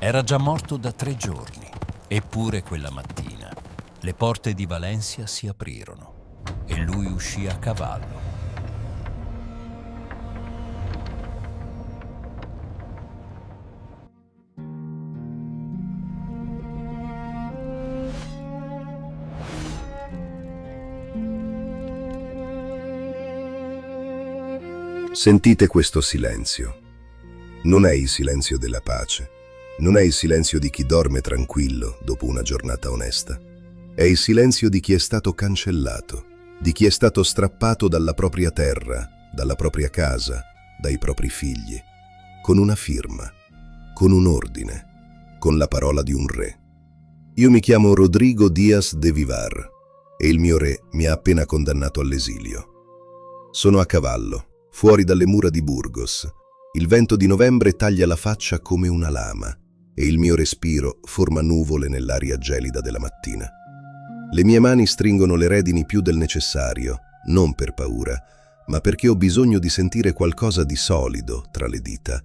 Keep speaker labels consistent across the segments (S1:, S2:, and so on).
S1: Era già morto da 3 giorni, eppure quella mattina le porte di Valencia si aprirono e lui uscì a cavallo.
S2: Sentite questo silenzio. Non è il silenzio della pace, non è il silenzio di chi dorme tranquillo dopo una giornata onesta. È il silenzio di chi è stato cancellato, di chi è stato strappato dalla propria terra, dalla propria casa, dai propri figli, con una firma, con un ordine, con la parola di un re. Io mi chiamo Rodrigo Díaz de Vivar e il mio re mi ha appena condannato all'esilio. Sono a cavallo, fuori dalle mura di Burgos. Il vento di novembre taglia la faccia come una lama e il mio respiro forma nuvole nell'aria gelida della mattina. Le mie mani stringono le redini più del necessario, non per paura, ma perché ho bisogno di sentire qualcosa di solido tra le dita,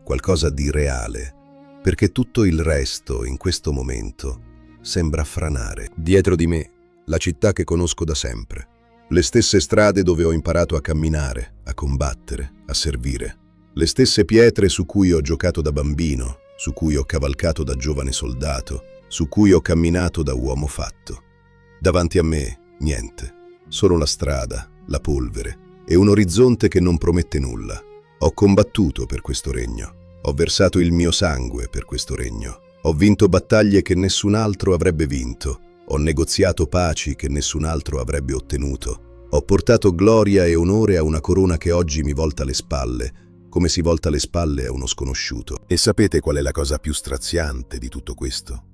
S2: qualcosa di reale, perché tutto il resto, in questo momento, sembra franare. Dietro di me, la città che conosco da sempre. Le stesse strade dove ho imparato a camminare, a combattere, a servire. Le stesse pietre su cui ho giocato da bambino, su cui ho cavalcato da giovane soldato, su cui ho camminato da uomo fatto. Davanti a me, niente. Solo la strada, la polvere e un orizzonte che non promette nulla. Ho combattuto per questo regno. Ho versato il mio sangue per questo regno. Ho vinto battaglie che nessun altro avrebbe vinto. Ho negoziato paci che nessun altro avrebbe ottenuto. Ho portato gloria e onore a una corona che oggi mi volta le spalle, come si volta le spalle a uno sconosciuto. E sapete qual è la cosa più straziante di tutto questo?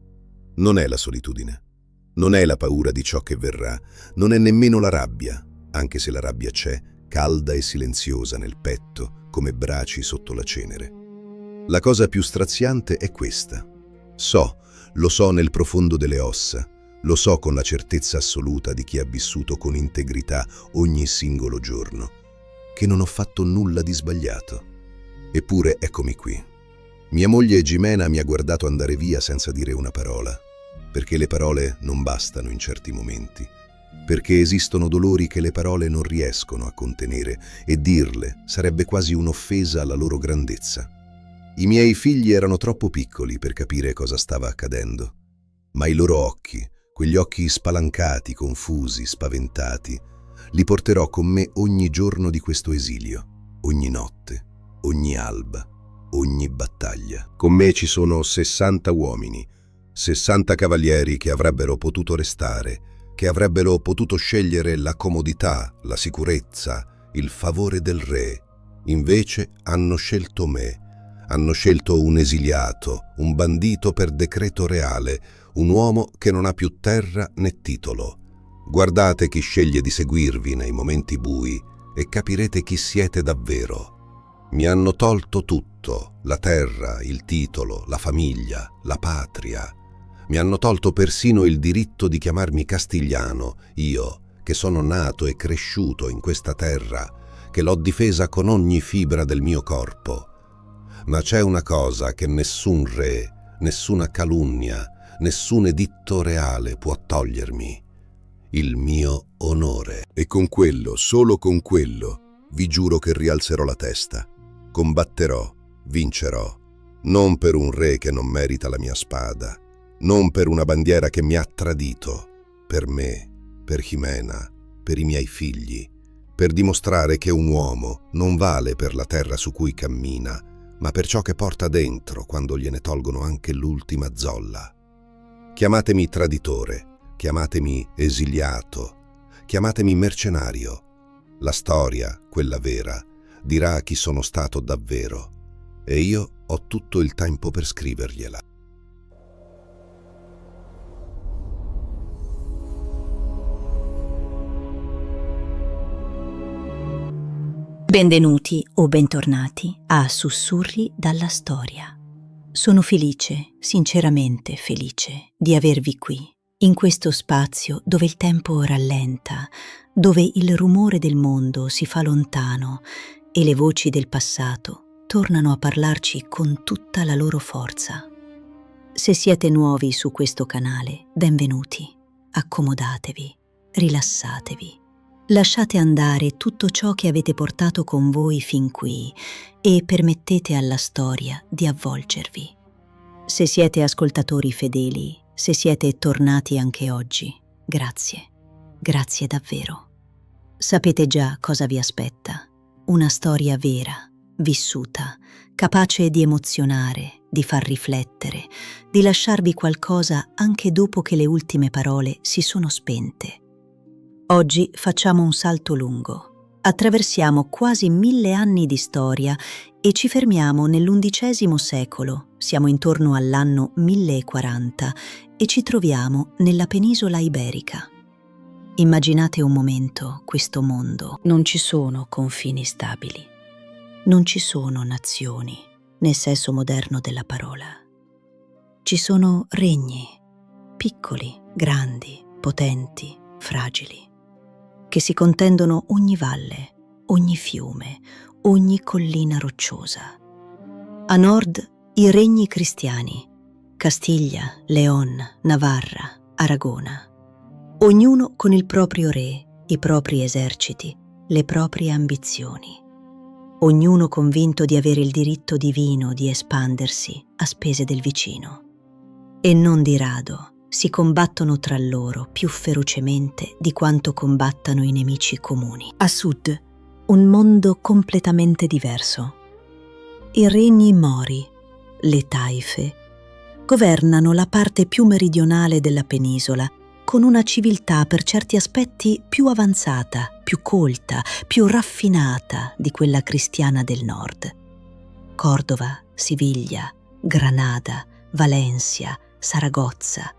S2: Non è la solitudine. Non è la paura di ciò che verrà. Non è nemmeno la rabbia, anche se la rabbia c'è, calda e silenziosa nel petto, come braci sotto la cenere. La cosa più straziante è questa. Lo so nel profondo delle ossa. Lo so con la certezza assoluta di chi ha vissuto con integrità ogni singolo giorno, che non ho fatto nulla di sbagliato. Eppure eccomi qui. Mia moglie Jimena mi ha guardato andare via senza dire una parola, perché le parole non bastano in certi momenti, perché esistono dolori che le parole non riescono a contenere e dirle sarebbe quasi un'offesa alla loro grandezza. I miei figli erano troppo piccoli per capire cosa stava accadendo, ma i loro occhi, quegli occhi spalancati, confusi, spaventati, li porterò con me ogni giorno di questo esilio, ogni notte, ogni alba, ogni battaglia. Con me ci sono 60 uomini, 60 cavalieri che avrebbero potuto restare, che avrebbero potuto scegliere la comodità, la sicurezza, il favore del re. Invece hanno scelto me. Hanno scelto un esiliato, un bandito per decreto reale, un uomo che non ha più terra né titolo. Guardate chi sceglie di seguirvi nei momenti bui e capirete chi siete davvero. Mi hanno tolto tutto, la terra, il titolo, la famiglia, la patria. Mi hanno tolto persino il diritto di chiamarmi Castigliano, io, che sono nato e cresciuto in questa terra, che l'ho difesa con ogni fibra del mio corpo. Ma c'è una cosa che nessun re, nessuna calunnia, nessun editto reale può togliermi: il mio onore. E con quello, solo con quello, vi giuro che rialzerò la testa. Combatterò, vincerò, non per un re che non merita la mia spada, non per una bandiera che mi ha tradito, per me, per Jimena, per i miei figli, per dimostrare che un uomo non vale per la terra su cui cammina, ma per ciò che porta dentro quando gliene tolgono anche l'ultima zolla. Chiamatemi traditore, chiamatemi esiliato, chiamatemi mercenario. La storia, quella vera, dirà chi sono stato davvero, e io ho tutto il tempo per scrivergliela.
S3: Benvenuti o bentornati a Sussurri dalla Storia. Sono felice, sinceramente felice, di avervi qui, in questo spazio dove il tempo rallenta, dove il rumore del mondo si fa lontano e le voci del passato tornano a parlarci con tutta la loro forza. Se siete nuovi su questo canale, benvenuti. Accomodatevi, rilassatevi. Lasciate andare tutto ciò che avete portato con voi fin qui e permettete alla storia di avvolgervi. Se siete ascoltatori fedeli, se siete tornati anche oggi, grazie. Grazie davvero. Sapete già cosa vi aspetta. Una storia vera, vissuta, capace di emozionare, di far riflettere, di lasciarvi qualcosa anche dopo che le ultime parole si sono spente. Oggi facciamo un salto lungo. Attraversiamo quasi 1000 anni di storia e ci fermiamo nell'XI secolo. Siamo intorno all'anno 1040 e ci troviamo nella penisola iberica. Immaginate un momento questo mondo. Non ci sono confini stabili. Non ci sono nazioni, nel senso moderno della parola. Ci sono regni, piccoli, grandi, potenti, fragili, che si contendono ogni valle, ogni fiume, ogni collina rocciosa. A nord i regni cristiani, Castiglia, León, Navarra, Aragona, ognuno con il proprio re, i propri eserciti, le proprie ambizioni, ognuno convinto di avere il diritto divino di espandersi a spese del vicino. E non di rado si combattono tra loro più ferocemente di quanto combattano i nemici comuni. A sud, un mondo completamente diverso. I regni mori, le taife, governano la parte più meridionale della penisola, con una civiltà per certi aspetti più avanzata, più colta, più raffinata di quella cristiana del nord. Cordova, Siviglia, Granada, Valencia, Saragozza,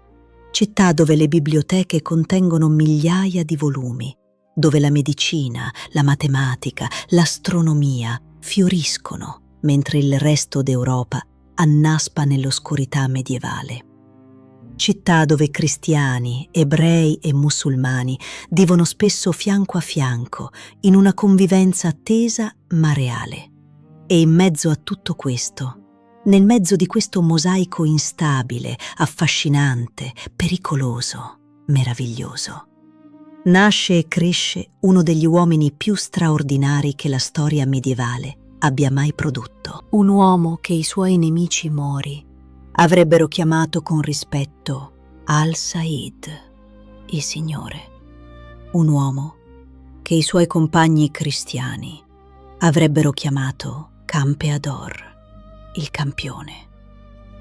S3: città dove le biblioteche contengono migliaia di volumi, dove la medicina, la matematica, l'astronomia fioriscono, mentre il resto d'Europa annaspa nell'oscurità medievale. Città dove cristiani, ebrei e musulmani vivono spesso fianco a fianco, in una convivenza tesa ma reale. E in mezzo a tutto questo, nel mezzo di questo mosaico instabile, affascinante, pericoloso, meraviglioso, nasce e cresce uno degli uomini più straordinari che la storia medievale abbia mai prodotto. Un uomo che i suoi nemici mori avrebbero chiamato con rispetto Al-Said, il Signore. Un uomo che i suoi compagni cristiani avrebbero chiamato Campeador, il campione.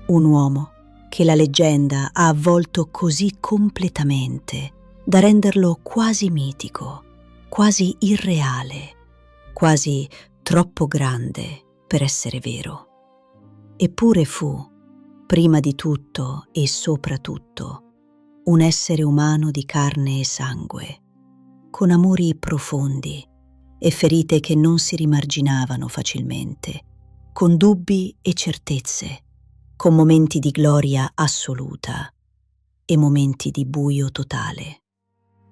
S3: Un uomo che la leggenda ha avvolto così completamente da renderlo quasi mitico, quasi irreale, quasi troppo grande per essere vero. Eppure fu, prima di tutto e soprattutto, un essere umano di carne e sangue, con amori profondi e ferite che non si rimarginavano facilmente, con dubbi e certezze, con momenti di gloria assoluta e momenti di buio totale.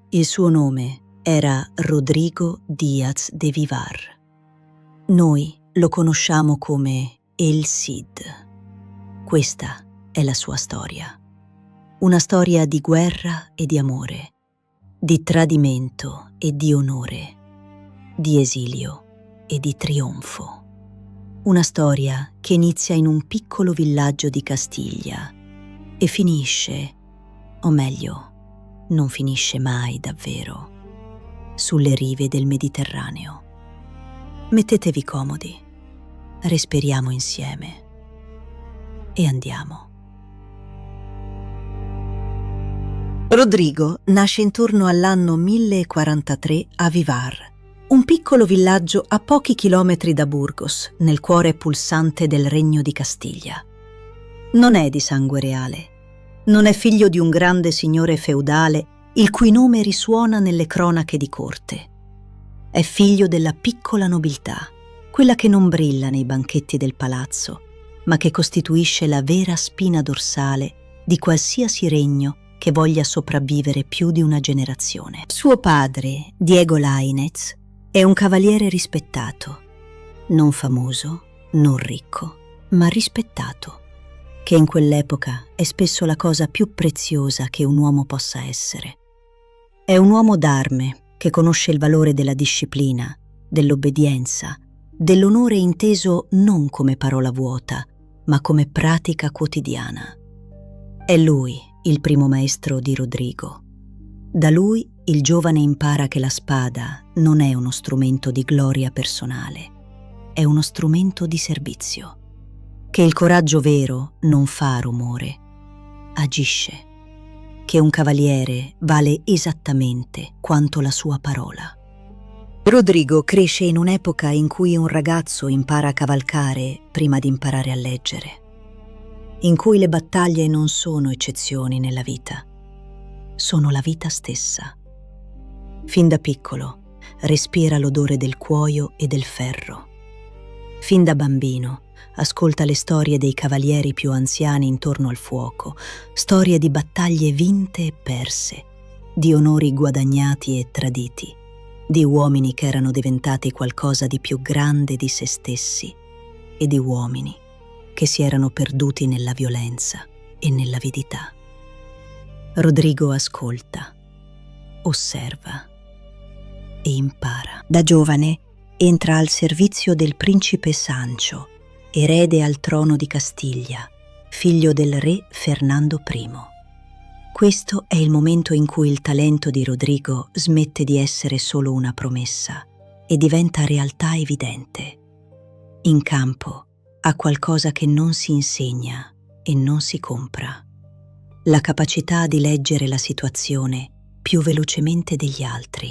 S3: Il suo nome era Rodrigo Díaz de Vivar. Noi lo conosciamo come El Cid. Questa è la sua storia. Una storia di guerra e di amore, di tradimento e di onore, di esilio e di trionfo. Una storia che inizia in un piccolo villaggio di Castiglia e finisce, o meglio, non finisce mai davvero, sulle rive del Mediterraneo. Mettetevi comodi, respiriamo insieme e andiamo. Rodrigo nasce intorno all'anno 1043 a Vivar, un piccolo villaggio a pochi chilometri da Burgos, nel cuore pulsante del Regno di Castiglia. Non è di sangue reale. Non è figlio di un grande signore feudale il cui nome risuona nelle cronache di corte. È figlio della piccola nobiltà, quella che non brilla nei banchetti del palazzo, ma che costituisce la vera spina dorsale di qualsiasi regno che voglia sopravvivere più di una generazione. Suo padre, Diego Lainez, è un cavaliere rispettato, non famoso, non ricco, ma rispettato. che in quell'epoca è spesso la cosa più preziosa che un uomo possa essere. È un uomo d'arme che conosce il valore della disciplina, dell'obbedienza, dell'onore inteso non come parola vuota, ma come pratica quotidiana. È lui il primo maestro di Rodrigo. Da lui il giovane impara che la spada non è uno strumento di gloria personale, è uno strumento di servizio, che il coraggio vero non fa rumore, agisce, che un cavaliere vale esattamente quanto la sua parola. Rodrigo cresce in un'epoca in cui un ragazzo impara a cavalcare prima di imparare a leggere, in cui le battaglie non sono eccezioni nella vita, sono la vita stessa. Fin da piccolo respira l'odore del cuoio e del ferro. Fin da bambino ascolta le storie dei cavalieri più anziani intorno al fuoco, storie di battaglie vinte e perse, di onori guadagnati e traditi, di uomini che erano diventati qualcosa di più grande di se stessi e di uomini che si erano perduti nella violenza e nell'avidità. Rodrigo ascolta, osserva e impara. Da giovane entra al servizio del principe Sancho, erede al trono di Castiglia, figlio del re Fernando I. Questo è il momento in cui il talento di Rodrigo smette di essere solo una promessa e diventa realtà evidente. In campo ha qualcosa che non si insegna e non si compra: la capacità di leggere la situazione più velocemente degli altri,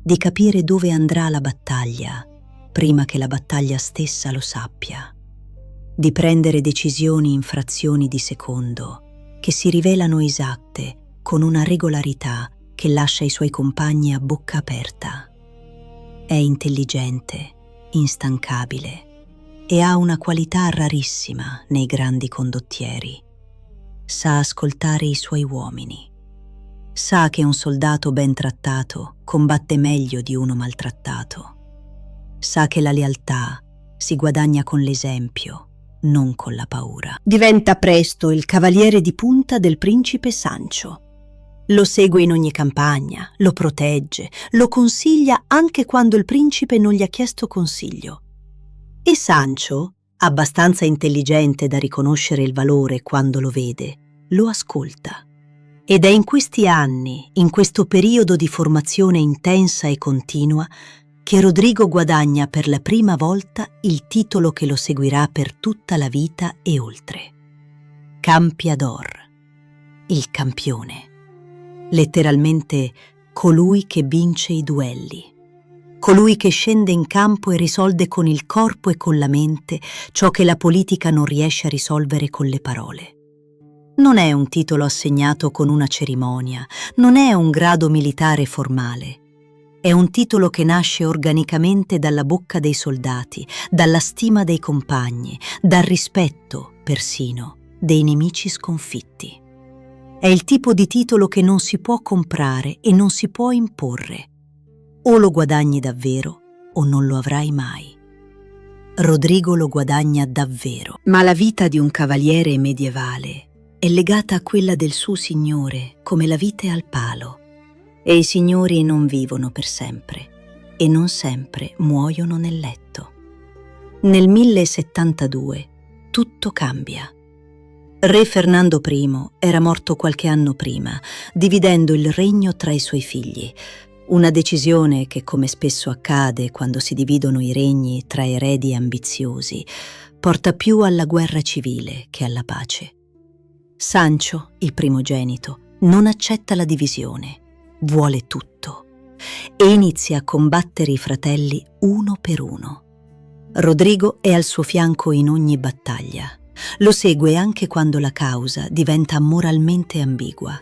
S3: di capire dove andrà la battaglia prima che la battaglia stessa lo sappia, di prendere decisioni in frazioni di secondo che si rivelano esatte con una regolarità che lascia i suoi compagni a bocca aperta. È intelligente, instancabile e ha una qualità rarissima nei grandi condottieri. Sa ascoltare i suoi uomini. Sa che un soldato ben trattato combatte meglio di uno maltrattato. Sa che la lealtà si guadagna con l'esempio, non con la paura. Diventa presto il cavaliere di punta del principe Sancho. Lo segue in ogni campagna, lo protegge, lo consiglia anche quando il principe non gli ha chiesto consiglio. E Sancho, abbastanza intelligente da riconoscere il valore quando lo vede, lo ascolta. Ed è in questi anni, in questo periodo di formazione intensa e continua, che Rodrigo guadagna per la prima volta il titolo che lo seguirà per tutta la vita e oltre. Campiador, il campione, letteralmente colui che vince i duelli, colui che scende in campo e risolve con il corpo e con la mente ciò che la politica non riesce a risolvere con le parole. Non è un titolo assegnato con una cerimonia, non è un grado militare formale. È un titolo che nasce organicamente dalla bocca dei soldati, dalla stima dei compagni, dal rispetto, persino, dei nemici sconfitti. È il tipo di titolo che non si può comprare e non si può imporre. O lo guadagni davvero o non lo avrai mai. Rodrigo lo guadagna davvero. Ma la vita di un cavaliere medievale è legata a quella del suo signore come la vite al palo. E i signori non vivono per sempre e non sempre muoiono nel letto. Nel 1072 tutto cambia. Re Fernando I era morto qualche anno prima, dividendo il regno tra i suoi figli, una decisione che, come spesso accade quando si dividono i regni tra eredi ambiziosi, porta più alla guerra civile che alla pace. Sancho, il primogenito, non accetta la divisione. Vuole tutto e inizia a combattere i fratelli uno per uno. Rodrigo è al suo fianco in ogni battaglia. Lo segue anche quando la causa diventa moralmente ambigua,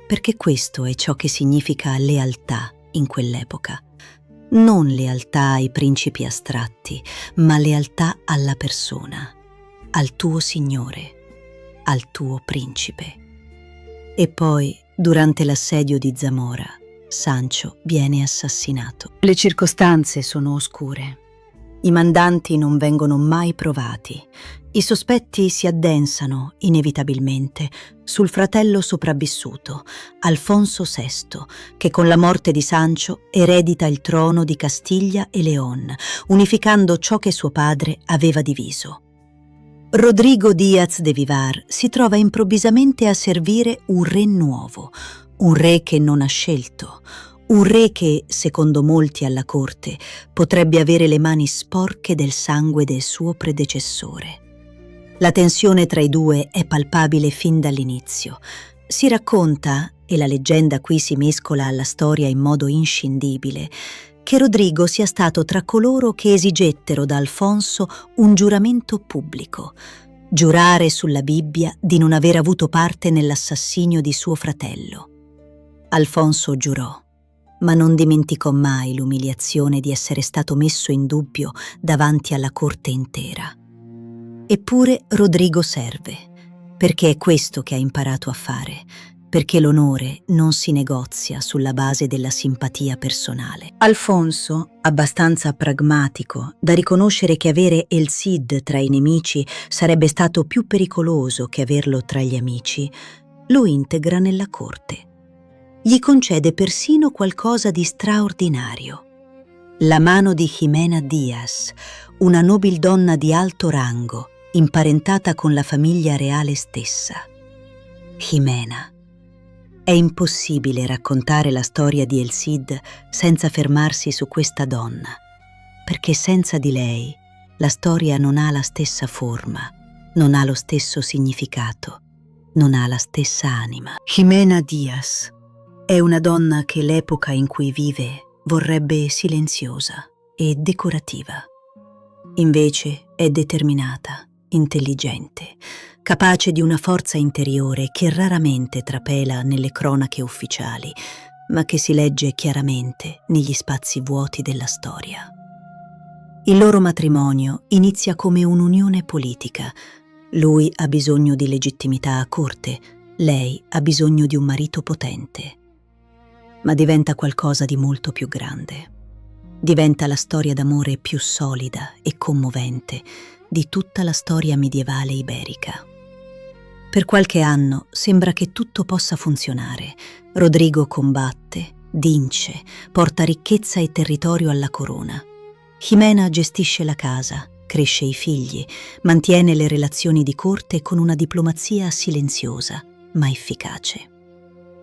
S3: perché questo è ciò che significa lealtà in quell'epoca. Non lealtà ai principi astratti, ma lealtà alla persona, al tuo signore, al tuo principe. E poi, durante l'assedio di Zamora, Sancho viene assassinato. Le circostanze sono oscure. I mandanti non vengono mai provati. I sospetti si addensano, inevitabilmente, sul fratello sopravvissuto, Alfonso VI, che con la morte di Sancho eredita il trono di Castiglia e León, unificando ciò che suo padre aveva diviso. Rodrigo Díaz de Vivar si trova improvvisamente a servire un re nuovo, un re che non ha scelto, un re che, secondo molti alla corte, potrebbe avere le mani sporche del sangue del suo predecessore. La tensione tra i due è palpabile fin dall'inizio. Si racconta, e la leggenda qui si mescola alla storia in modo inscindibile, che Rodrigo sia stato tra coloro che esigettero da Alfonso un giuramento pubblico, giurare sulla Bibbia di non aver avuto parte nell'assassinio di suo fratello. Alfonso giurò, ma non dimenticò mai l'umiliazione di essere stato messo in dubbio davanti alla corte intera. Eppure Rodrigo serve, perché è questo che ha imparato a fare, perché l'onore non si negozia sulla base della simpatia personale. Alfonso, abbastanza pragmatico da riconoscere che avere El Cid tra i nemici sarebbe stato più pericoloso che averlo tra gli amici, lo integra nella corte. Gli concede persino qualcosa di straordinario: la mano di Jimena Díaz, una nobildonna di alto rango, imparentata con la famiglia reale stessa. Jimena. È impossibile raccontare la storia di El Cid senza fermarsi su questa donna, perché senza di lei la storia non ha la stessa forma, non ha lo stesso significato, non ha la stessa anima. Jimena Díaz è una donna che l'epoca in cui vive vorrebbe silenziosa e decorativa. Invece è determinata, intelligente, capace di una forza interiore che raramente trapela nelle cronache ufficiali, ma che si legge chiaramente negli spazi vuoti della storia. Il loro matrimonio inizia come un'unione politica. Lui ha bisogno di legittimità a corte, lei ha bisogno di un marito potente. Ma diventa qualcosa di molto più grande. Diventa la storia d'amore più solida e commovente di tutta la storia medievale iberica. Per qualche anno sembra che tutto possa funzionare. Rodrigo combatte, vince, porta ricchezza e territorio alla corona. Jimena gestisce la casa, cresce i figli, mantiene le relazioni di corte con una diplomazia silenziosa, ma efficace.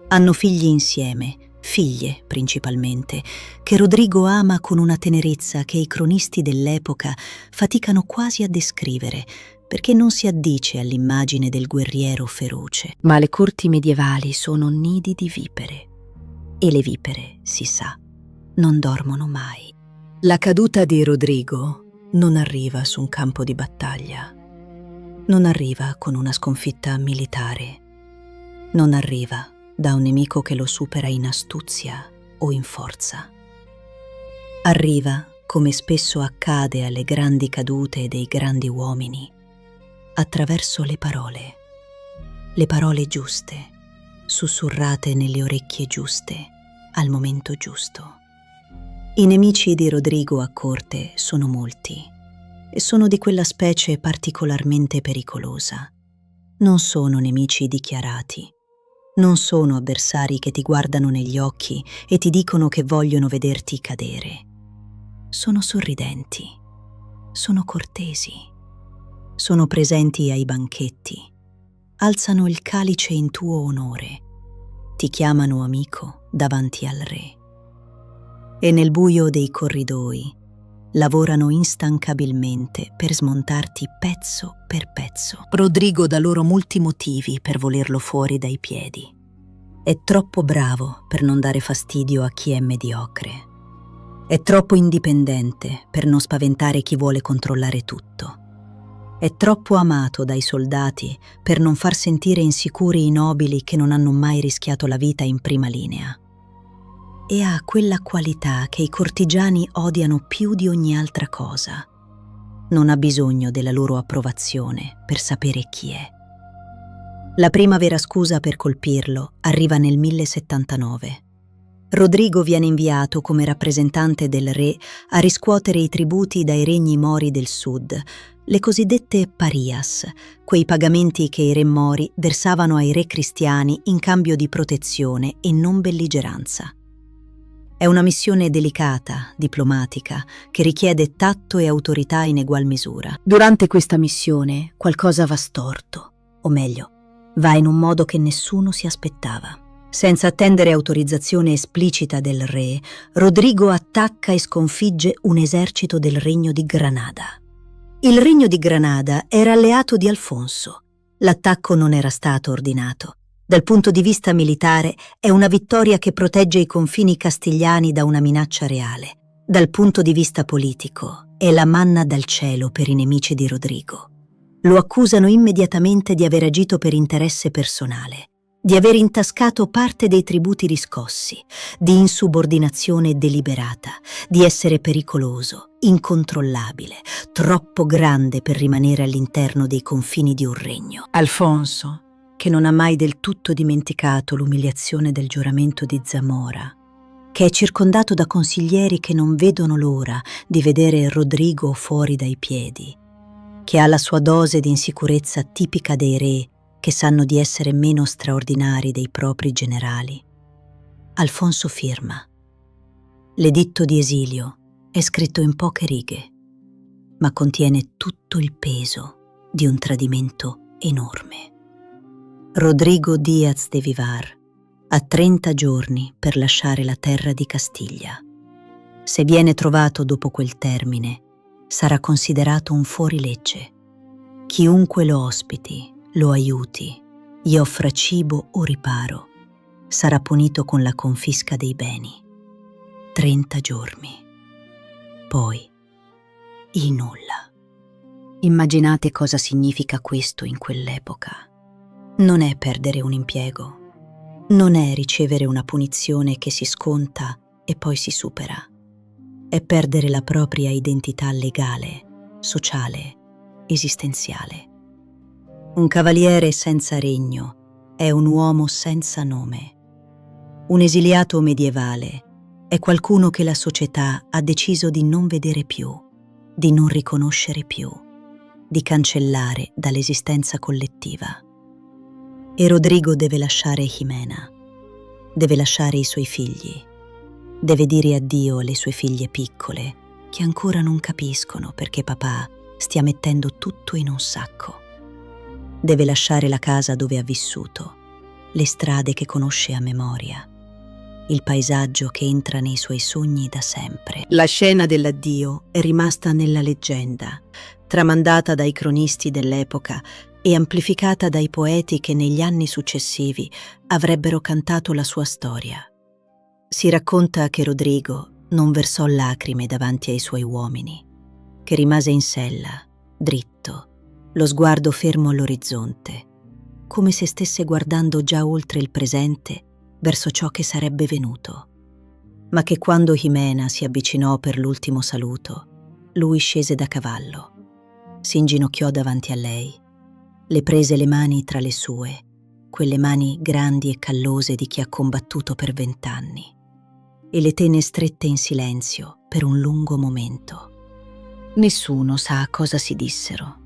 S3: Hanno figli insieme, figlie principalmente, che Rodrigo ama con una tenerezza che i cronisti dell'epoca faticano quasi a descrivere, perché non si addice all'immagine del guerriero feroce. Ma le corti medievali sono nidi di vipere, e le vipere, si sa, non dormono mai. La caduta di Rodrigo non arriva su un campo di battaglia, non arriva con una sconfitta militare, non arriva da un nemico che lo supera in astuzia o in forza. Arriva, come spesso accade alle grandi cadute dei grandi uomini, attraverso le parole giuste, sussurrate nelle orecchie giuste, al momento giusto. I nemici di Rodrigo a corte sono molti e sono di quella specie particolarmente pericolosa. Non sono nemici dichiarati, non sono avversari che ti guardano negli occhi e ti dicono che vogliono vederti cadere. Sono sorridenti, sono cortesi, sono presenti ai banchetti, alzano il calice in tuo onore, ti chiamano amico davanti al re. E nel buio dei corridoi lavorano instancabilmente per smontarti pezzo per pezzo. Rodrigo dà loro molti motivi per volerlo fuori dai piedi. È troppo bravo per non dare fastidio a chi è mediocre. È troppo indipendente per non spaventare chi vuole controllare tutto. È troppo amato dai soldati per non far sentire insicuri i nobili che non hanno mai rischiato la vita in prima linea. E ha quella qualità che i cortigiani odiano più di ogni altra cosa. Non ha bisogno della loro approvazione per sapere chi è. La prima vera scusa per colpirlo arriva nel 1079. Rodrigo viene inviato come rappresentante del re a riscuotere i tributi dai regni mori del sud, le cosiddette parias, quei pagamenti che i re mori versavano ai re cristiani in cambio di protezione e non belligeranza. È una missione delicata, diplomatica, che richiede tatto e autorità in egual misura. Durante questa missione qualcosa va storto, o meglio, va in un modo che nessuno si aspettava. Senza attendere autorizzazione esplicita del re, Rodrigo attacca e sconfigge un esercito del Regno di Granada. Il Regno di Granada era alleato di Alfonso. L'attacco non era stato ordinato. Dal punto di vista militare è una vittoria che protegge i confini castigliani da una minaccia reale. Dal punto di vista politico è la manna dal cielo per i nemici di Rodrigo. Lo accusano immediatamente di aver agito per interesse personale, di aver intascato parte dei tributi riscossi, di insubordinazione deliberata, di essere pericoloso, incontrollabile, troppo grande per rimanere all'interno dei confini di un regno. Alfonso, che non ha mai del tutto dimenticato l'umiliazione del giuramento di Zamora, che è circondato da consiglieri che non vedono l'ora di vedere Rodrigo fuori dai piedi, che ha la sua dose di insicurezza tipica dei re che sanno di essere meno straordinari dei propri generali. Alfonso firma. L'editto di esilio è scritto in poche righe, ma contiene tutto il peso di un tradimento enorme. Rodrigo Díaz de Vivar ha 30 giorni per lasciare la terra di Castiglia. Se viene trovato dopo quel termine, sarà considerato un fuorilegge. Chiunque lo ospiti, lo aiuti, gli offra cibo o riparo, sarà punito con la confisca dei beni. 30 giorni. Poi, il nulla. Immaginate cosa significa questo in quell'epoca. Non è perdere un impiego, non è ricevere una punizione che si sconta e poi si supera. È perdere la propria identità legale, sociale, esistenziale. Un cavaliere senza regno è un uomo senza nome. Un esiliato medievale è qualcuno che la società ha deciso di non vedere più, di non riconoscere più, di cancellare dall'esistenza collettiva. E Rodrigo deve lasciare Jimena, deve lasciare i suoi figli, deve dire addio alle sue figlie piccole che ancora non capiscono perché papà stia mettendo tutto in un sacco. Deve lasciare la casa dove ha vissuto, le strade che conosce a memoria, il paesaggio che entra nei suoi sogni da sempre. La scena dell'addio è rimasta nella leggenda, tramandata dai cronisti dell'epoca e amplificata dai poeti che negli anni successivi avrebbero cantato la sua storia. Si racconta che Rodrigo non versò lacrime davanti ai suoi uomini, che rimase in sella, dritto, lo sguardo fermo all'orizzonte, come se stesse guardando già oltre il presente verso ciò che sarebbe venuto. Ma che quando Jimena si avvicinò per l'ultimo saluto, lui scese da cavallo, si inginocchiò davanti a lei, le prese le mani tra le sue, quelle mani grandi e callose di chi ha combattuto per 20 anni, e le tenne strette in silenzio per un lungo momento. Nessuno sa cosa si dissero.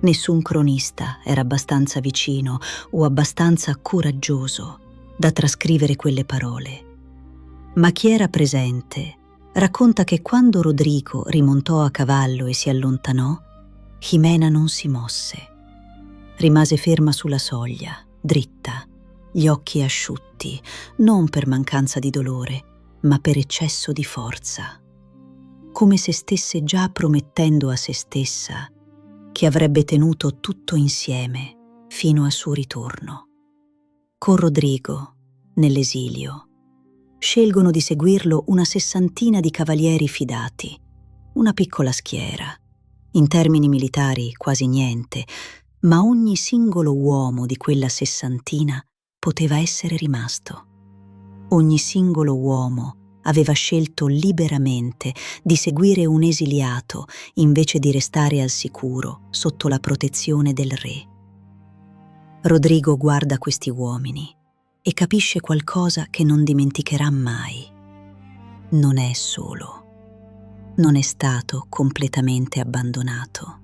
S3: Nessun cronista era abbastanza vicino o abbastanza coraggioso da trascrivere quelle parole. Ma chi era presente racconta che quando Rodrigo rimontò a cavallo e si allontanò, Jimena non si mosse. Rimase ferma sulla soglia, dritta, gli occhi asciutti, non per mancanza di dolore, ma per eccesso di forza, come se stesse già promettendo a se stessa che avrebbe tenuto tutto insieme fino al suo ritorno. Con Rodrigo, nell'esilio, scelgono di seguirlo una 60 di cavalieri fidati, una piccola schiera, in termini militari quasi niente, ma ogni singolo uomo di quella 60 poteva essere rimasto. Ogni singolo uomo aveva scelto liberamente di seguire un esiliato invece di restare al sicuro sotto la protezione del re. Rodrigo guarda questi uomini e capisce qualcosa che non dimenticherà mai. Non è solo. Non è stato completamente abbandonato.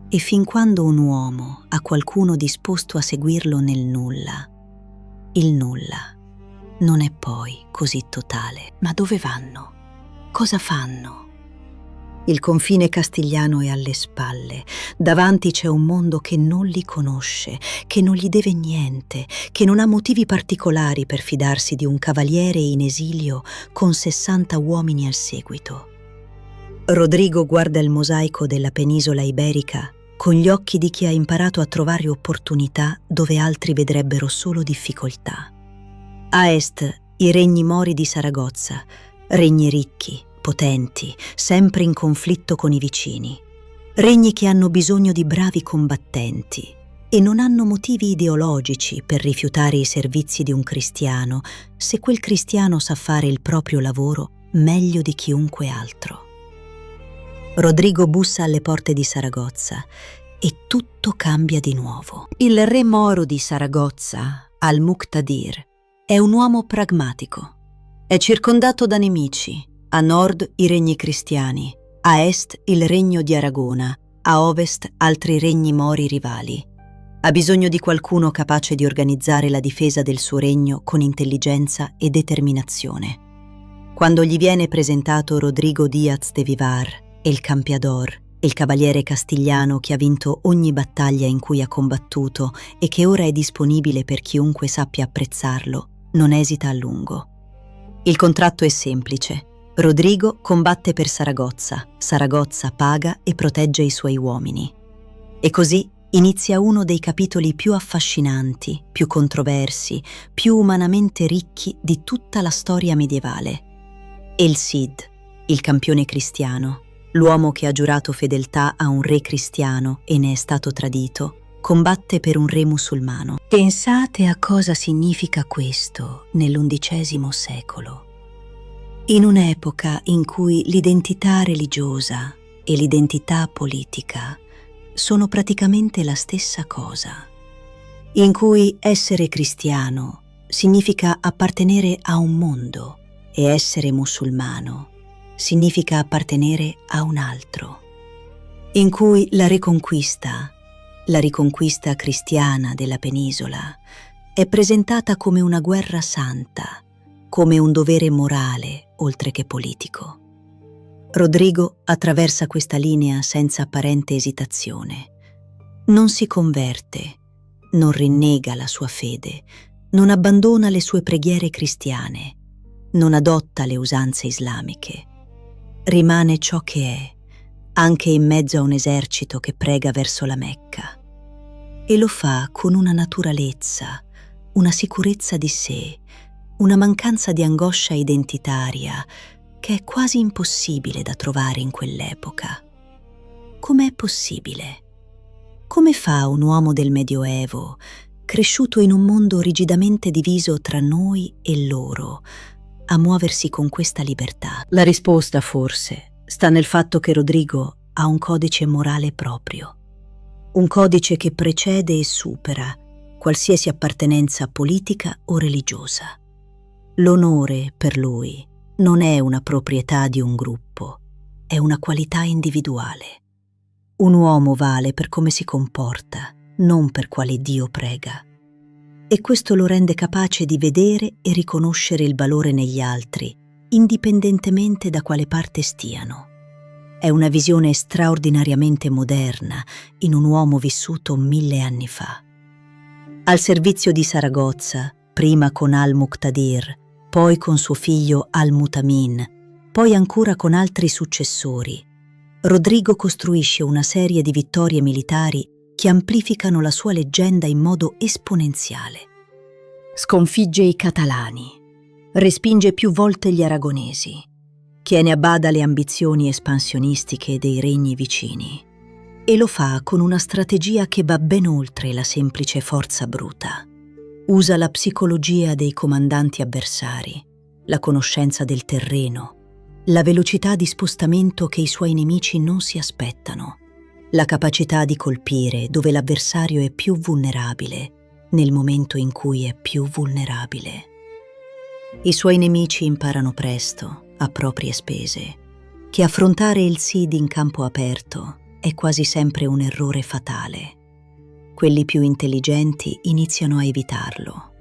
S3: E fin quando un uomo ha qualcuno disposto a seguirlo nel nulla, il nulla non è poi così totale. Ma dove vanno? Cosa fanno? Il confine castigliano è alle spalle. Davanti c'è un mondo che non li conosce, che non gli deve niente, che non ha motivi particolari per fidarsi di un cavaliere in esilio con 60 uomini al seguito. Rodrigo guarda il mosaico della penisola iberica con gli occhi di chi ha imparato a trovare opportunità dove altri vedrebbero solo difficoltà. A est, i regni mori di Saragozza, regni ricchi, potenti, sempre in conflitto con i vicini, regni che hanno bisogno di bravi combattenti e non hanno motivi ideologici per rifiutare i servizi di un cristiano se quel cristiano sa fare il proprio lavoro meglio di chiunque altro. Rodrigo bussa alle porte di Saragozza e tutto cambia di nuovo. Il re moro di Saragozza, al-Muqtadir, è un uomo pragmatico. È circondato da nemici. A nord i regni cristiani, a est il regno di Aragona, a ovest altri regni mori rivali. Ha bisogno di qualcuno capace di organizzare la difesa del suo regno con intelligenza e determinazione. Quando gli viene presentato Rodrigo Díaz de Vivar, el Campeador, il cavaliere castigliano che ha vinto ogni battaglia in cui ha combattuto e che ora è disponibile per chiunque sappia apprezzarlo, non esita a lungo. Il contratto è semplice. Rodrigo combatte per Saragozza, Saragozza paga e protegge i suoi uomini. E così inizia uno dei capitoli più affascinanti, più controversi, più umanamente ricchi di tutta la storia medievale. El Cid, il campione cristiano, l'uomo che ha giurato fedeltà a un re cristiano e ne è stato tradito, combatte per un re musulmano. Pensate a cosa significa questo nell'XI secolo. In un'epoca in cui l'identità religiosa e l'identità politica sono praticamente la stessa cosa, in cui essere cristiano significa appartenere a un mondo e essere musulmano significa appartenere a un altro, in cui la riconquista cristiana della penisola, è presentata come una guerra santa, come un dovere morale oltre che politico. Rodrigo attraversa questa linea senza apparente esitazione. Non si converte, non rinnega la sua fede, non abbandona le sue preghiere cristiane, non adotta le usanze islamiche. Rimane ciò che è, anche in mezzo a un esercito che prega verso la Mecca. E lo fa con una naturalezza, una sicurezza di sé, una mancanza di angoscia identitaria che è quasi impossibile da trovare in quell'epoca. Com'è possibile? Come fa un uomo del Medioevo, cresciuto in un mondo rigidamente diviso tra noi e loro, a muoversi con questa libertà? La risposta, forse, sta nel fatto che Rodrigo ha un codice morale proprio. Un codice che precede e supera qualsiasi appartenenza politica o religiosa. L'onore, per lui, non è una proprietà di un gruppo, è una qualità individuale. Un uomo vale per come si comporta, non per quale Dio prega. E questo lo rende capace di vedere e riconoscere il valore negli altri, indipendentemente da quale parte stiano. È una visione straordinariamente moderna in un uomo vissuto 1000 anni fa. Al servizio di Saragozza, prima con al-Muqtadir, poi con suo figlio al-Mutamin, poi ancora con altri successori, Rodrigo costruisce una serie di vittorie militari che amplificano la sua leggenda in modo esponenziale. Sconfigge i catalani, respinge più volte gli aragonesi, tiene a bada le ambizioni espansionistiche dei regni vicini e lo fa con una strategia che va ben oltre la semplice forza bruta. Usa la psicologia dei comandanti avversari, la conoscenza del terreno, la velocità di spostamento che i suoi nemici non si aspettano, la capacità di colpire dove l'avversario è più vulnerabile, nel momento in cui è più vulnerabile. I suoi nemici imparano presto, a proprie spese, che affrontare il Cid in campo aperto è quasi sempre un errore fatale. Quelli più intelligenti iniziano a evitarlo.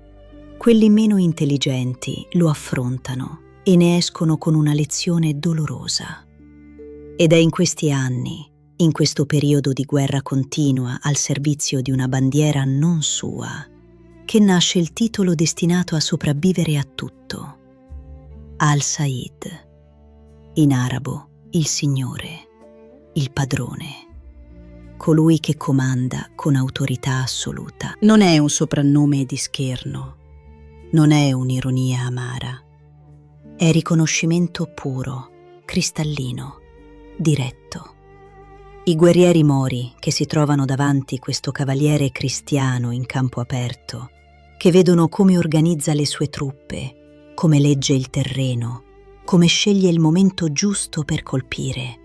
S3: Quelli meno intelligenti lo affrontano e ne escono con una lezione dolorosa. Ed è in questi anni, in questo periodo di guerra continua al servizio di una bandiera non sua, che nasce il titolo destinato a sopravvivere a tutto. Al-Said, in arabo il Signore, il padrone, colui che comanda con autorità assoluta. Non è un soprannome di scherno, non è un'ironia amara, è riconoscimento puro, cristallino, diretto. I guerrieri mori che si trovano davanti questo cavaliere cristiano in campo aperto, che vedono come organizza le sue truppe, come legge il terreno, come sceglie il momento giusto per colpire,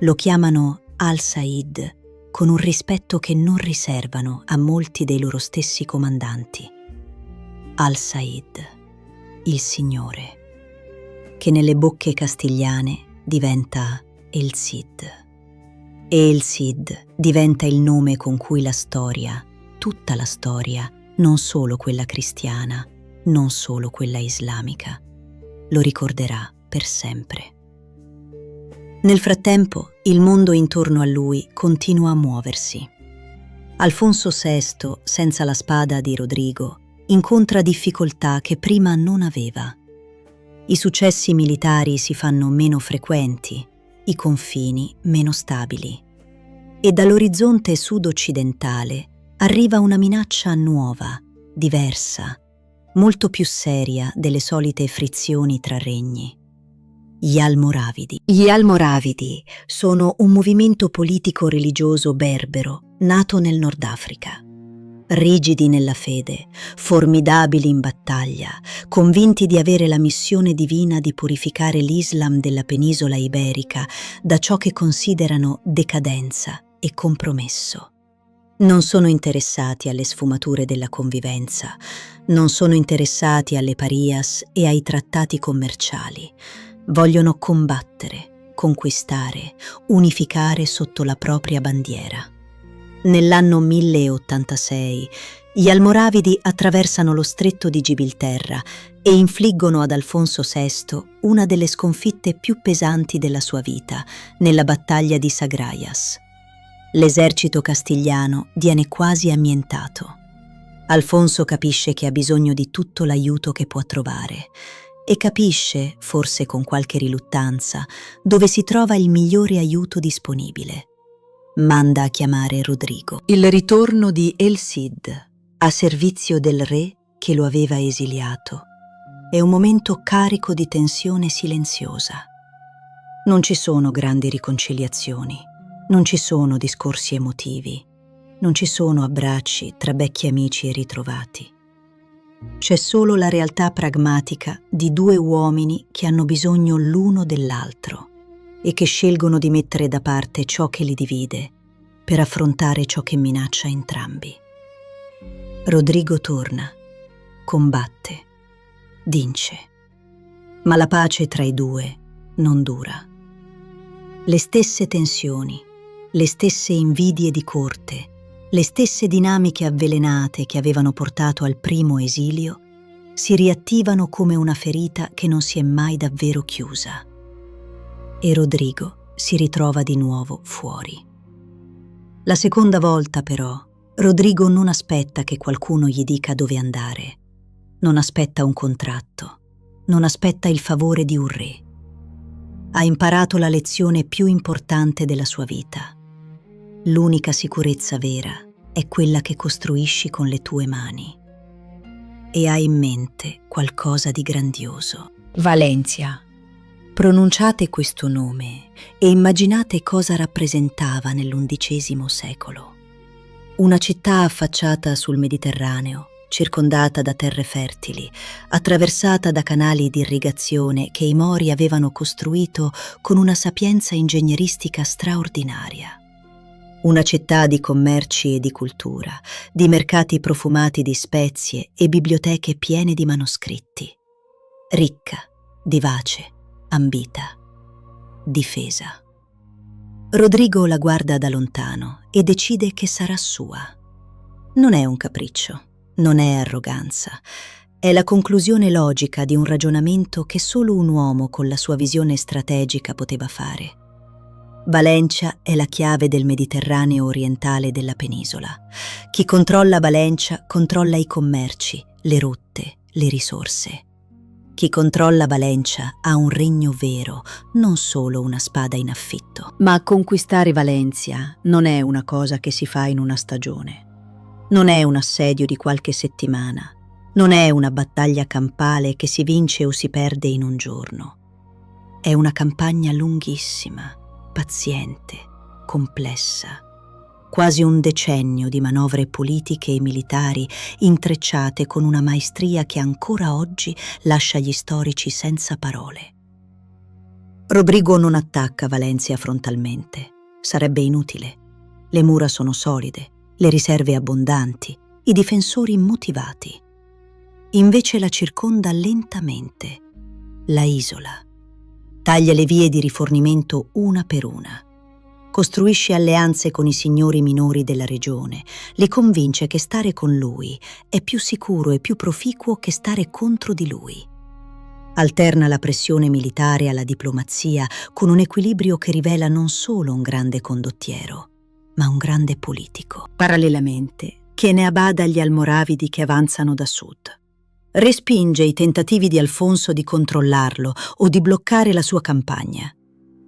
S3: lo chiamano Al-Said con un rispetto che non riservano a molti dei loro stessi comandanti. Al-Said, il Signore, che nelle bocche castigliane diventa El Cid. E El Cid diventa il nome con cui la storia, tutta la storia, non solo quella cristiana, non solo quella islamica, lo ricorderà per sempre. Nel frattempo, il mondo intorno a lui continua a muoversi. Alfonso VI, senza la spada di Rodrigo, incontra difficoltà che prima non aveva. I successi militari si fanno meno frequenti, i confini meno stabili. E dall'orizzonte sud-occidentale arriva una minaccia nuova, diversa, molto più seria delle solite frizioni tra regni. Gli Almoravidi. Gli Almoravidi sono un movimento politico-religioso berbero nato nel Nord Africa. Rigidi nella fede, formidabili in battaglia, convinti di avere la missione divina di purificare l'Islam della penisola iberica da ciò che considerano decadenza e compromesso. Non sono interessati alle sfumature della convivenza, non sono interessati alle parias e ai trattati commerciali. Vogliono combattere, conquistare, unificare sotto la propria bandiera. Nell'anno 1086 gli Almoravidi attraversano lo stretto di Gibilterra e infliggono ad Alfonso VI una delle sconfitte più pesanti della sua vita nella battaglia di Sagraias. L'esercito castigliano viene quasi annientato. Alfonso capisce che ha bisogno di tutto l'aiuto che può trovare e capisce, forse con qualche riluttanza, dove si trova il migliore aiuto disponibile. Manda a chiamare Rodrigo. Il ritorno di El Cid a servizio del re che lo aveva esiliato è un momento carico di tensione silenziosa. Non ci sono grandi riconciliazioni, non ci sono discorsi emotivi, non ci sono abbracci tra vecchi amici e ritrovati. C'è solo la realtà pragmatica di due uomini che hanno bisogno l'uno dell'altro e che scelgono di mettere da parte ciò che li divide per affrontare ciò che minaccia entrambi. Rodrigo torna, combatte, vince, ma la pace tra i due non dura. Le stesse tensioni, le stesse invidie di corte, le stesse dinamiche avvelenate che avevano portato al primo esilio si riattivano come una ferita che non si è mai davvero chiusa. E Rodrigo si ritrova di nuovo fuori. La seconda volta, però, Rodrigo non aspetta che qualcuno gli dica dove andare, non aspetta un contratto, non aspetta il favore di un re. Ha imparato la lezione più importante della sua vita. L'unica sicurezza vera è quella che costruisci con le tue mani. E ha in mente qualcosa di grandioso. Valencia. Pronunciate questo nome e immaginate cosa rappresentava nell'XI secolo. Una città affacciata sul Mediterraneo, circondata da terre fertili, attraversata da canali di irrigazione che i Mori avevano costruito con una sapienza ingegneristica straordinaria. Una città di commerci e di cultura, di mercati profumati di spezie e biblioteche piene di manoscritti. Ricca, vivace, ambita, difesa. Rodrigo la guarda da lontano e decide che sarà sua. Non è un capriccio, non è arroganza, è la conclusione logica di un ragionamento che solo un uomo con la sua visione strategica poteva fare. Valencia è la chiave del Mediterraneo orientale della penisola. Chi controlla Valencia controlla i commerci, le rotte, le risorse. Chi controlla Valencia ha un regno vero, non solo una spada in affitto. Ma conquistare Valencia non è una cosa che si fa in una stagione. Non è un assedio di qualche settimana. Non è una battaglia campale che si vince o si perde in un giorno. È una campagna lunghissima, paziente, complessa. Quasi un decennio di manovre politiche e militari intrecciate con una maestria che ancora oggi lascia gli storici senza parole. Rodrigo non attacca Valencia frontalmente. Sarebbe inutile. Le mura sono solide, le riserve abbondanti, i difensori motivati. Invece la circonda lentamente, la isola. Taglia le vie di rifornimento una per una. Costruisce alleanze con i signori minori della regione, li convince che stare con lui è più sicuro e più proficuo che stare contro di lui. Alterna la pressione militare alla diplomazia con un equilibrio che rivela non solo un grande condottiero, ma un grande politico. Parallelamente, che ne bada agli almoravidi che avanzano da sud. Respinge i tentativi di Alfonso di controllarlo o di bloccare la sua campagna.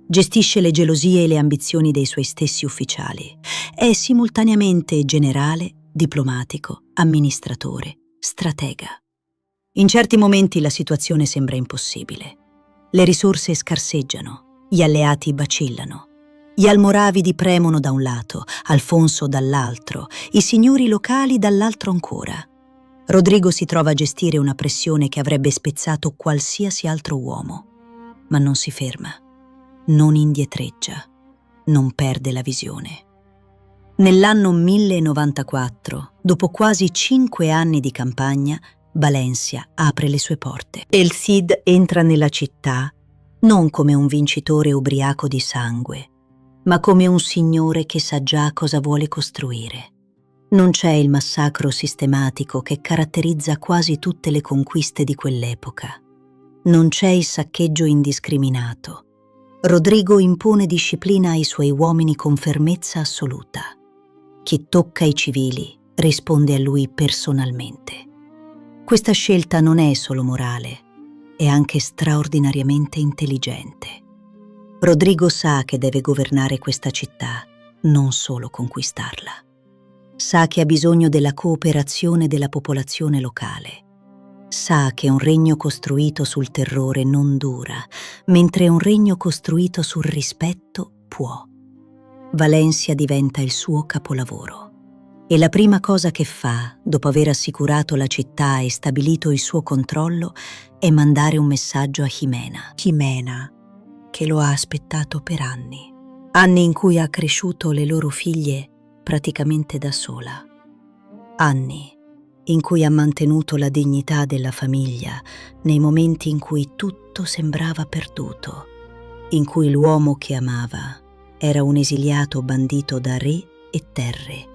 S3: Gestisce le gelosie e le ambizioni dei suoi stessi ufficiali. È simultaneamente generale, diplomatico, amministratore, stratega. In certi momenti la situazione sembra impossibile. Le risorse scarseggiano, gli alleati vacillano. Gli almoravidi premono da un lato, Alfonso dall'altro, i signori locali dall'altro ancora. Rodrigo si trova a gestire una pressione che avrebbe spezzato qualsiasi altro uomo, ma non si ferma. Non indietreggia, non perde la visione. Nell'anno 1094, dopo quasi 5 anni di campagna, Valencia apre le sue porte. El Cid entra nella città non come un vincitore ubriaco di sangue, ma come un signore che sa già cosa vuole costruire. Non c'è il massacro sistematico che caratterizza quasi tutte le conquiste di quell'epoca. Non c'è il saccheggio indiscriminato. Rodrigo impone disciplina ai suoi uomini con fermezza assoluta. Chi tocca i civili risponde a lui personalmente. Questa scelta non è solo morale, è anche straordinariamente intelligente. Rodrigo sa che deve governare questa città, non solo conquistarla. Sa che ha bisogno della cooperazione della popolazione locale. Sa che un regno costruito sul terrore non dura, mentre un regno costruito sul rispetto può. Valencia diventa il suo capolavoro. E la prima cosa che fa, dopo aver assicurato la città e stabilito il suo controllo, è mandare un messaggio a Jimena. Jimena, che lo ha aspettato per anni. Anni in cui ha cresciuto le loro figlie praticamente da sola. Anni in cui ha mantenuto la dignità della famiglia nei momenti in cui tutto sembrava perduto, in cui l'uomo che amava era un esiliato bandito da re e terre,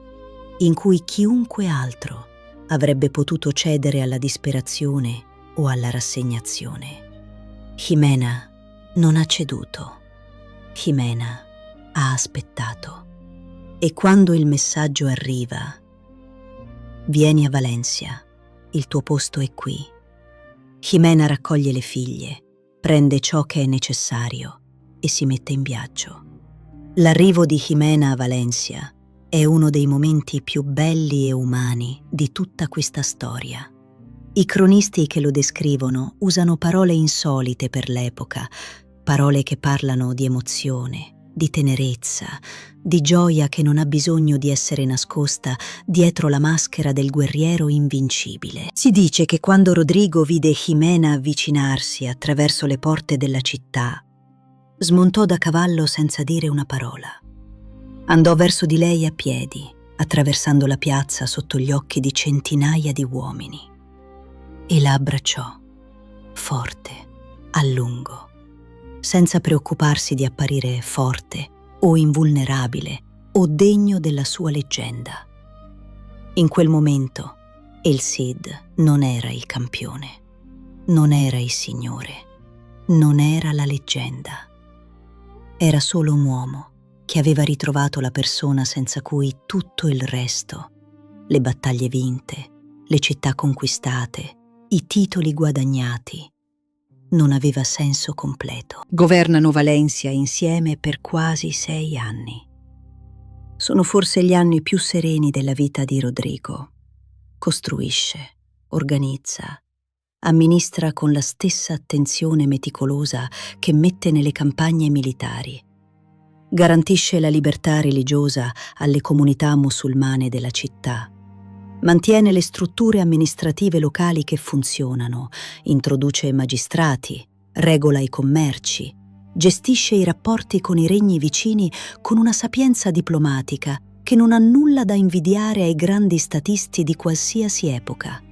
S3: in cui chiunque altro avrebbe potuto cedere alla disperazione o alla rassegnazione. Jimena non ha ceduto. Jimena ha aspettato. E quando il messaggio arriva: vieni a Valencia, il tuo posto è qui. Jimena raccoglie le figlie, prende ciò che è necessario e si mette in viaggio. L'arrivo di Jimena a Valencia è uno dei momenti più belli e umani di tutta questa storia. I cronisti che lo descrivono usano parole insolite per l'epoca, parole che parlano di emozione, di tenerezza, di gioia che non ha bisogno di essere nascosta dietro la maschera del guerriero invincibile. Si dice che quando Rodrigo vide Jimena avvicinarsi attraverso le porte della città, smontò da cavallo senza dire una parola. Andò verso di lei a piedi, attraversando la piazza sotto gli occhi di centinaia di uomini, e la abbracciò, forte, a lungo, senza preoccuparsi di apparire forte o invulnerabile o degno della sua leggenda. In quel momento El Cid non era il campione, non era il signore, non era la leggenda. Era solo un uomo che aveva ritrovato la persona senza cui tutto il resto, le battaglie vinte, le città conquistate, i titoli guadagnati, non aveva senso completo. Governano Valencia insieme per quasi 6 anni. Sono forse gli anni più sereni della vita di Rodrigo. Costruisce, organizza, amministra con la stessa attenzione meticolosa che mette nelle campagne militari. Garantisce la libertà religiosa alle comunità musulmane della città. Mantiene le strutture amministrative locali che funzionano, introduce magistrati, regola i commerci, gestisce i rapporti con i regni vicini con una sapienza diplomatica che non ha nulla da invidiare ai grandi statisti di qualsiasi epoca.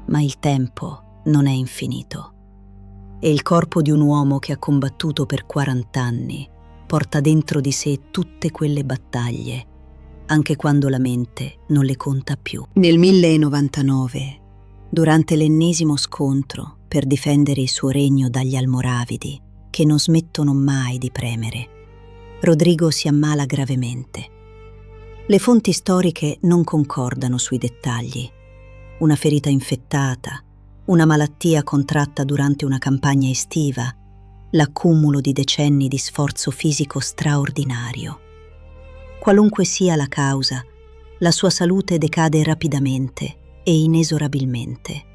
S3: Ma il tempo non è infinito e il corpo di un uomo che ha combattuto per 40 anni porta dentro di sé tutte quelle battaglie, anche quando la mente non le conta più. Nel 1099, durante l'ennesimo scontro per difendere il suo regno dagli Almoravidi, che non smettono mai di premere, Rodrigo si ammala gravemente. Le fonti storiche non concordano sui dettagli. Una ferita infettata, una malattia contratta durante una campagna estiva, l'accumulo di decenni di sforzo fisico straordinario. Qualunque sia la causa, la sua salute decade rapidamente e inesorabilmente.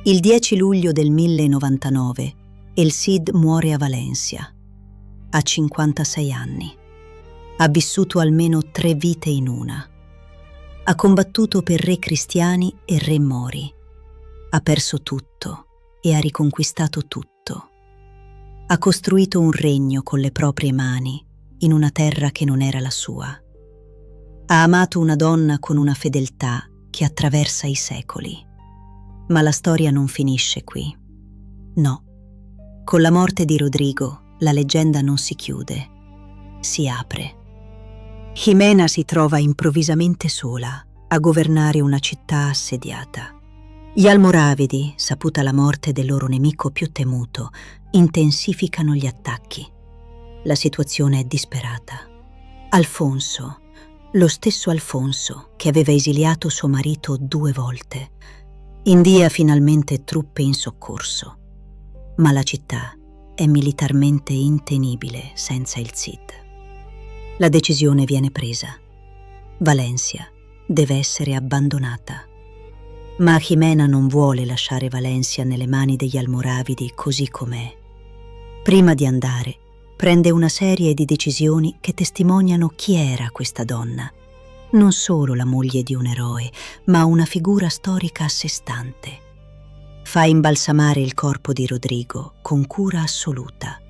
S3: Il 10 luglio del 1099, El Cid muore a Valencia. Ha 56 anni. Ha vissuto almeno 3 vite in una. Ha combattuto per re cristiani e re mori. Ha perso tutto e ha riconquistato tutto. Ha costruito un regno con le proprie mani in una terra che non era la sua. Ha amato una donna con una fedeltà che attraversa i secoli. Ma la storia non finisce qui. No. Con la morte di Rodrigo, la leggenda non si chiude, si apre. Jimena si trova improvvisamente sola a governare una città assediata. Gli Almoravidi, saputa la morte del loro nemico più temuto, intensificano gli attacchi. La situazione è disperata. Alfonso, lo stesso Alfonso che aveva esiliato suo marito 2 volte, invia finalmente truppe in soccorso. Ma la città è militarmente intenibile senza il Cid. La decisione viene presa. Valencia deve essere abbandonata. Ma Jimena non vuole lasciare Valencia nelle mani degli Almoravidi così com'è. Prima di andare, prende una serie di decisioni che testimoniano chi era questa donna. Non solo la moglie di un eroe, ma una figura storica a sé stante. Fa imbalsamare il corpo di Rodrigo con cura assoluta.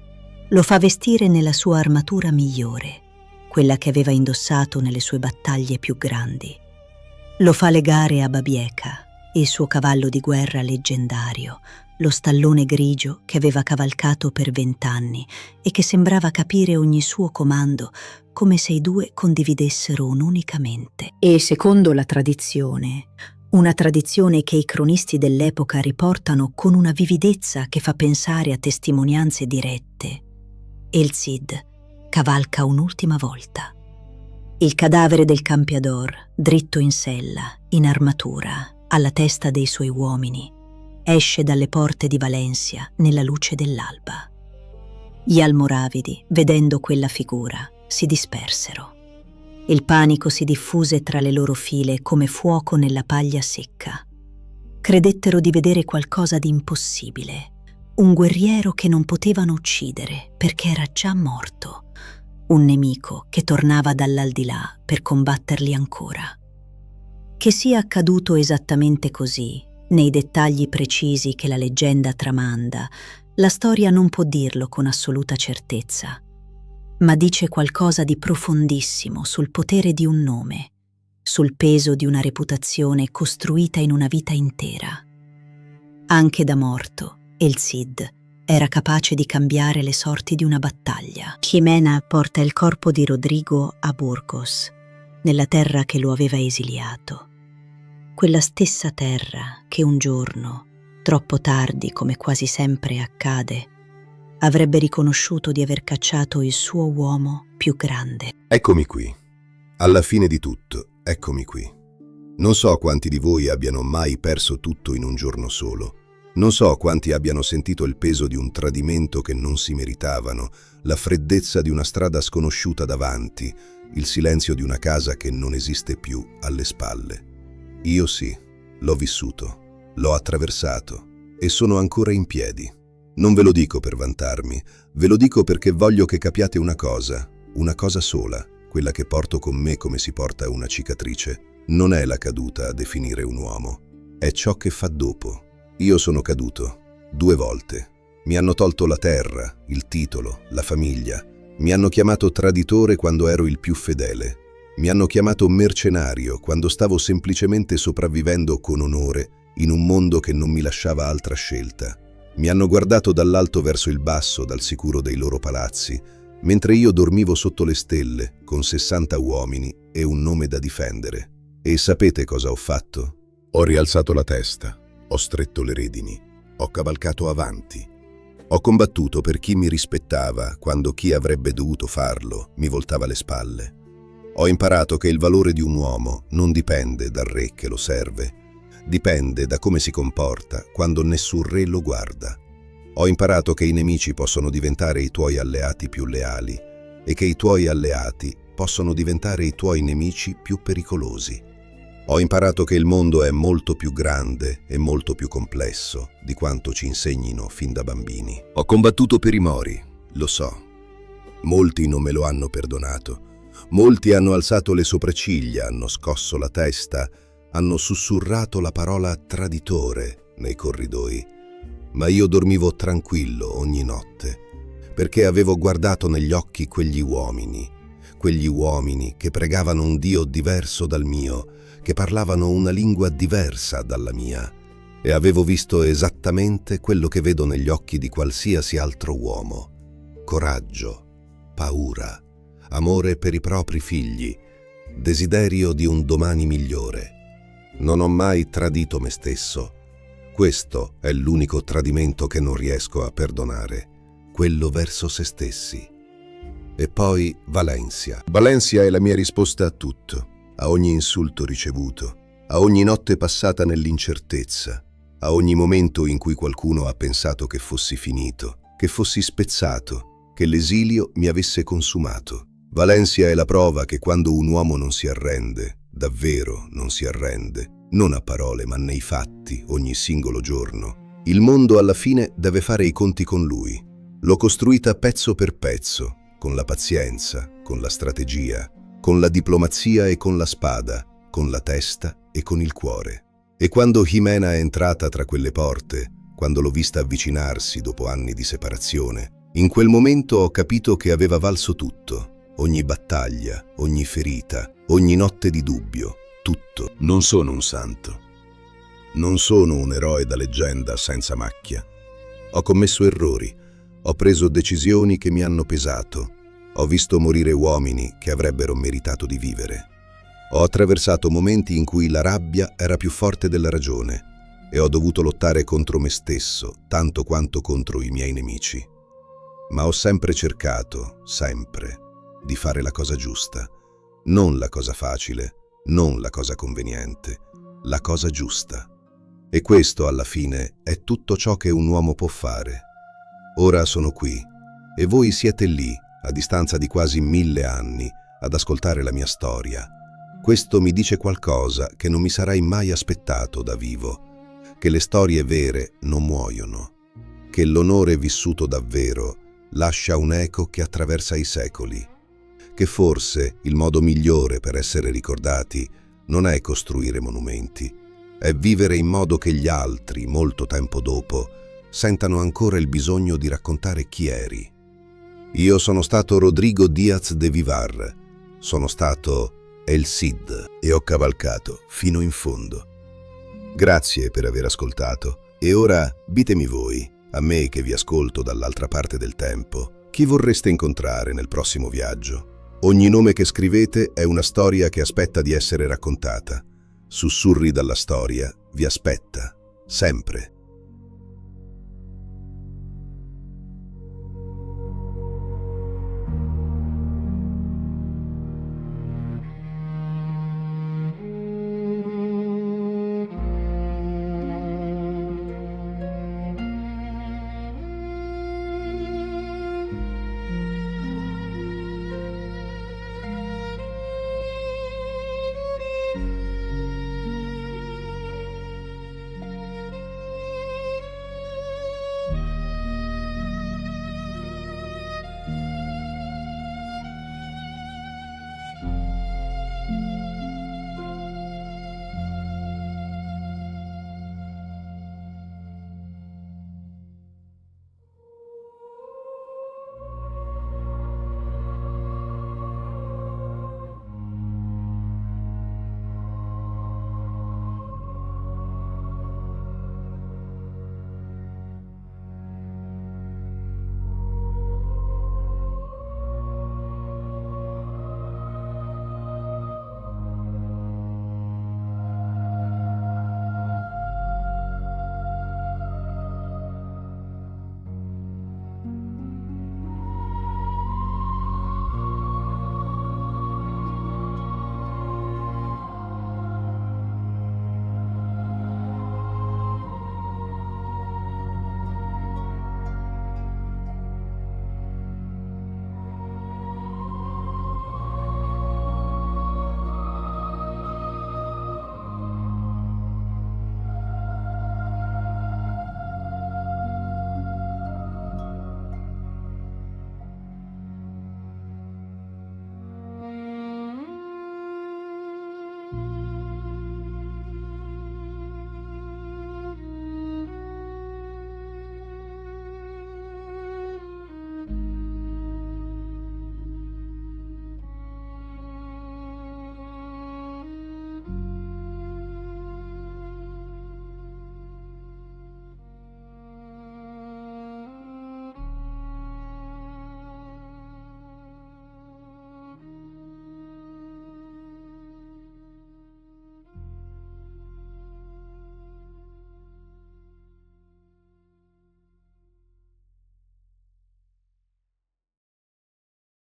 S3: Lo fa vestire nella sua armatura migliore, quella che aveva indossato nelle sue battaglie più grandi. Lo fa legare a Babieca, il suo cavallo di guerra leggendario, lo stallone grigio che aveva cavalcato per 20 anni e che sembrava capire ogni suo comando, come se i due condividessero un'unica mente. E secondo la tradizione, una tradizione che i cronisti dell'epoca riportano con una vividezza che fa pensare a testimonianze dirette, El Cid cavalca un'ultima volta. Il cadavere del campeador, dritto in sella, in armatura, alla testa dei suoi uomini, esce dalle porte di Valencia nella luce dell'alba. Gli Almoravidi, vedendo quella figura, si dispersero. Il panico si diffuse tra le loro file come fuoco nella paglia secca. Credettero di vedere qualcosa di impossibile, un guerriero che non potevano uccidere perché era già morto, un nemico che tornava dall'aldilà per combatterli ancora. Che sia accaduto esattamente così, nei dettagli precisi che la leggenda tramanda, la storia non può dirlo con assoluta certezza. ma dice qualcosa di profondissimo sul potere di un nome, sul peso di una reputazione costruita in una vita intera. Anche da morto, El Cid era capace di cambiare le sorti di una battaglia. Jimena porta il corpo di Rodrigo a Burgos, nella terra che lo aveva esiliato. Quella stessa terra che un giorno, troppo tardi come quasi sempre accade, avrebbe riconosciuto di aver cacciato il suo uomo più grande.
S2: Eccomi qui. Alla fine di tutto, eccomi qui. Non so quanti di voi abbiano mai perso tutto in un giorno solo. Non so quanti abbiano sentito il peso di un tradimento che non si meritavano, la freddezza di una strada sconosciuta davanti, il silenzio di una casa che non esiste più alle spalle. Io sì, l'ho vissuto, l'ho attraversato e sono ancora in piedi. Non ve lo dico per vantarmi, ve lo dico perché voglio che capiate una cosa sola, quella che porto con me come si porta una cicatrice. Non è la caduta a definire un uomo, è ciò che fa dopo. Io sono caduto 2 volte. Mi hanno tolto la terra, il titolo, la famiglia. Mi hanno chiamato traditore quando ero il più fedele. Mi hanno chiamato mercenario quando stavo semplicemente sopravvivendo con onore in un mondo che non mi lasciava altra scelta. Mi hanno guardato dall'alto verso il basso, dal sicuro dei loro palazzi, mentre io dormivo sotto le stelle, con 60 uomini e un nome da difendere. E sapete cosa ho fatto? Ho rialzato la testa, ho stretto le redini, ho cavalcato avanti. Ho combattuto per chi mi rispettava quando chi avrebbe dovuto farlo mi voltava le spalle. Ho imparato che il valore di un uomo non dipende dal re che lo serve, dipende da come si comporta quando nessun re lo guarda. Ho imparato che i nemici possono diventare i tuoi alleati più leali e che i tuoi alleati possono diventare i tuoi nemici più pericolosi. Ho imparato che il mondo è molto più grande e molto più complesso di quanto ci insegnino fin da bambini. Ho combattuto per i Mori, lo so. Molti non me lo hanno perdonato. Molti hanno alzato le sopracciglia, hanno scosso la testa, hanno sussurrato la parola traditore nei corridoi. Ma io dormivo tranquillo ogni notte, perché avevo guardato negli occhi quegli uomini che pregavano un Dio diverso dal mio, che parlavano una lingua diversa dalla mia, e avevo visto esattamente quello che vedo negli occhi di qualsiasi altro uomo: coraggio, paura, amore per i propri figli, desiderio di un domani migliore. Non ho mai tradito me stesso. Questo è l'unico tradimento che non riesco a perdonare, quello verso se stessi. E poi Valencia. Valencia è la mia risposta a tutto, a ogni insulto ricevuto, a ogni notte passata nell'incertezza, a ogni momento in cui qualcuno ha pensato che fossi finito, che fossi spezzato, che l'esilio mi avesse consumato. Valencia è la prova che quando un uomo non si arrende, davvero non si arrende, non a parole ma nei fatti, ogni singolo giorno, il mondo alla fine deve fare i conti con lui. L'ho costruita pezzo per pezzo, con la pazienza, con la strategia, con la diplomazia e con la spada, con la testa e con il cuore. E quando Jimena è entrata tra quelle porte, quando l'ho vista avvicinarsi dopo anni di separazione, in quel momento ho capito che aveva valso tutto, ogni battaglia, ogni ferita, ogni notte di dubbio, tutto. Non sono un santo. Non sono un eroe da leggenda senza macchia. Ho commesso errori, ho preso decisioni che mi hanno pesato, ho visto morire uomini che avrebbero meritato di vivere. Ho attraversato momenti in cui la rabbia era più forte della ragione e ho dovuto lottare contro me stesso tanto quanto contro i miei nemici. Ma ho sempre cercato, sempre, di fare la cosa giusta, non la cosa facile, non la cosa conveniente, la cosa giusta. E questo, alla fine, è tutto ciò che un uomo può fare. Ora sono qui, e voi siete lì, a distanza di quasi 1000 anni, ad ascoltare la mia storia. Questo mi dice qualcosa che non mi sarei mai aspettato da vivo, che le storie vere non muoiono, che l'onore vissuto davvero lascia un'eco che attraversa i secoli, che forse il modo migliore per essere ricordati non è costruire monumenti, è vivere in modo che gli altri, molto tempo dopo, sentano ancora il bisogno di raccontare chi eri. Io sono stato Rodrigo Díaz de Vivar, sono stato El Cid e ho cavalcato fino in fondo. Grazie per aver ascoltato e ora ditemi voi, a me che vi ascolto dall'altra parte del tempo, chi vorreste incontrare nel prossimo viaggio? Ogni nome che scrivete è una storia che aspetta di essere raccontata. Sussurri dalla storia vi aspetta, sempre.